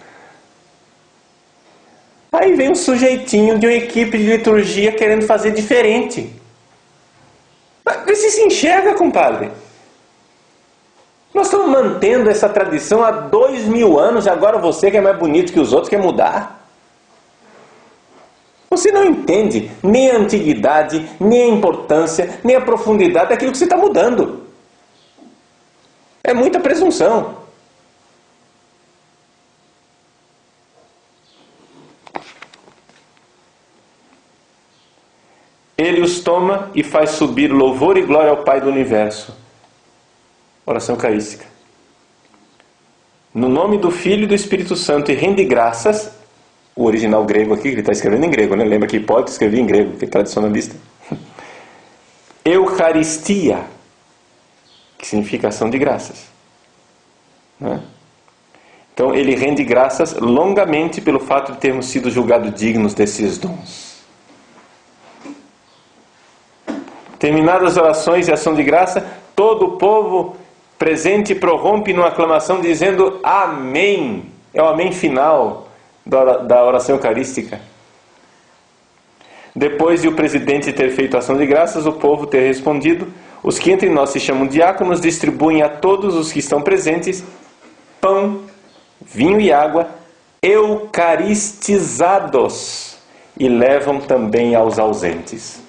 Aí vem um sujeitinho de uma equipe de liturgia querendo fazer diferente. Você se enxerga, compadre? Nós estamos mantendo essa tradição há 2000 anos e agora você que é mais bonito que os outros quer mudar? Você não entende nem a antiguidade, nem a importância, nem a profundidade daquilo que você está mudando. É muita presunção. Ele os toma e faz subir louvor e glória ao Pai do Universo. Oração eucarística. No nome do Filho e do Espírito Santo, e rende graças. O original grego aqui, que ele está escrevendo em grego, né? Lembra que Hipólito escrevia em grego, que é tradicionalista. Eucaristia, que significa ação de graças. Né? Então ele rende graças longamente pelo fato de termos sido julgados dignos desses dons. Terminadas as orações e ação de graça, todo o povo presente prorrompe numa aclamação dizendo amém. É o amém final da oração eucarística. Depois de o presidente ter feito ação de graças, o povo ter respondido, os que entre nós se chamam diáconos distribuem a todos os que estão presentes pão, vinho e água eucaristizados e levam também aos ausentes.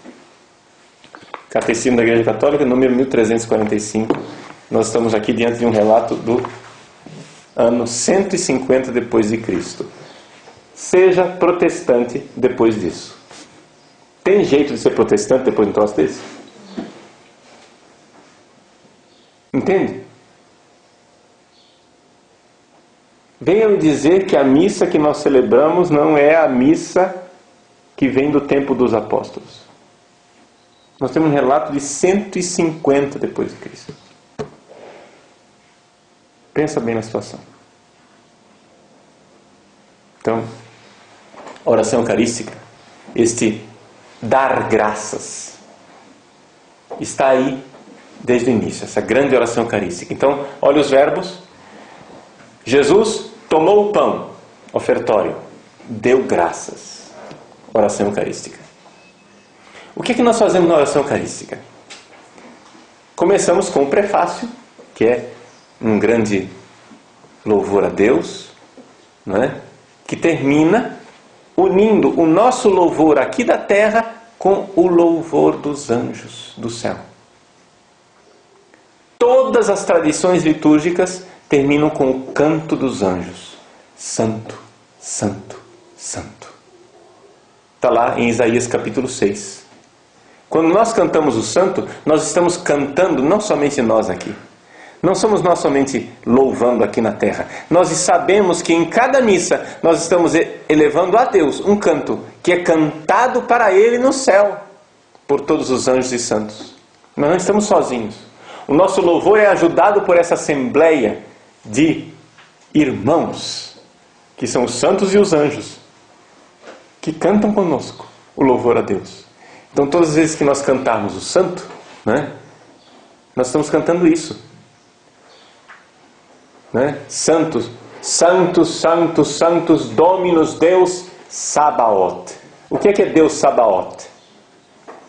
Catecismo da Igreja Católica, número 1345. Nós estamos aqui diante de um relato do ano 150 depois de Cristo. Seja protestante depois disso. Tem jeito de ser protestante depois de um troço desse? Entende? Venha me dizer que a missa que nós celebramos não é a missa que vem do tempo dos apóstolos. Nós temos um relato de 150 depois de Cristo. Pensa bem na situação. Então, a oração eucarística, este dar graças, está aí desde o início, essa grande oração eucarística. Então, olha os verbos. Jesus tomou o pão, ofertório, deu graças. Oração eucarística. O que é que nós fazemos na oração eucarística? Começamos com o prefácio, que é um grande louvor a Deus, não é? Que termina unindo o nosso louvor aqui da terra com o louvor dos anjos do céu. Todas as tradições litúrgicas terminam com o canto dos anjos. Santo, santo, santo. Está lá em Isaías capítulo 6. Quando nós cantamos o santo, nós estamos cantando não somente nós aqui. Não somos nós somente louvando aqui na terra. Nós sabemos que em cada missa nós estamos elevando a Deus um canto que é cantado para Ele no céu por todos os anjos e santos. Nós não estamos sozinhos. O nosso louvor é ajudado por essa assembleia de irmãos, que são os santos e os anjos, que cantam conosco o louvor a Deus. Então todas as vezes que nós cantarmos o santo, né, nós estamos cantando isso. Né? Santos, santos, santos, santos, Dominus Deus Sabaoth. O que é Deus Sabaoth?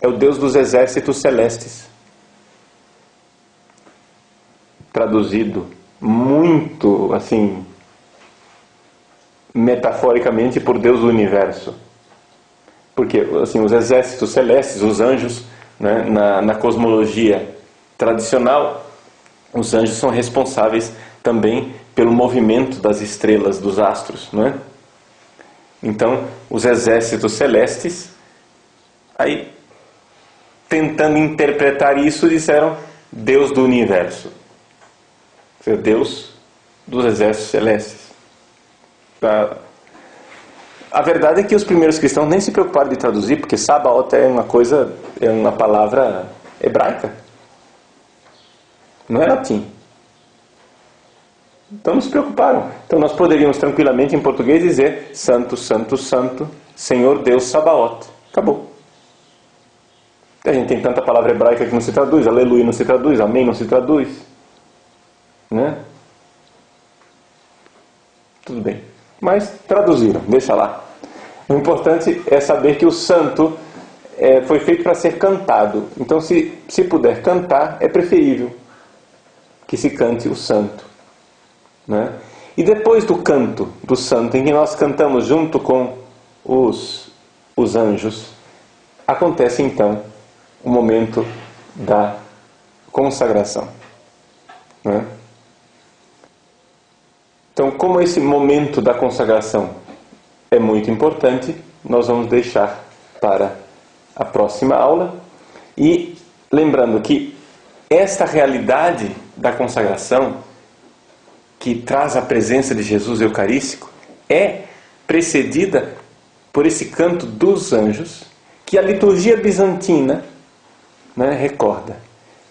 É o Deus dos exércitos celestes. Traduzido muito, assim, metaforicamente por Deus do universo. Porque, assim, os exércitos celestes, os anjos, né, na cosmologia tradicional, os anjos são responsáveis também pelo movimento das estrelas, dos astros, não é? Então, os exércitos celestes, aí, tentando interpretar isso, disseram Deus do universo. Ou seja, Deus dos exércitos celestes. A verdade é que os primeiros cristãos nem se preocuparam de traduzir, porque Sabaoth é uma palavra hebraica. Não é latim. Então não se preocuparam. Então nós poderíamos tranquilamente em português dizer Santo, Santo, Santo, Senhor Deus Sabaoth. Acabou. A gente tem tanta palavra hebraica que não se traduz. Aleluia não se traduz. Amém não se traduz. Né? Tudo bem. Mas traduziram. Deixa lá. O importante é saber que o santo foi feito para ser cantado. Então se puder cantar, é preferível que se cante o santo. Né? E depois do canto do santo, em que nós cantamos junto com os anjos, acontece então o momento da consagração. Né? Então, como esse momento da consagração é muito importante, nós vamos deixar para a próxima aula. E lembrando que esta realidade da consagração, que traz a presença de Jesus eucarístico, é precedida por esse canto dos anjos, que a liturgia bizantina, né, recorda.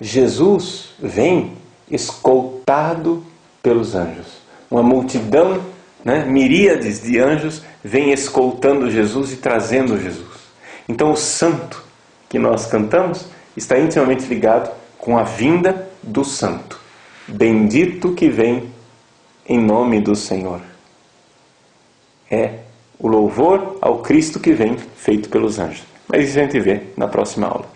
Jesus vem escoltado pelos anjos. Uma multidão, né, miríades de anjos, vem escoltando Jesus e trazendo Jesus. Então o santo que nós cantamos está intimamente ligado com a vinda do santo. Bendito que vem em nome do Senhor. É o louvor ao Cristo que vem feito pelos anjos. Mas isso a gente vê na próxima aula.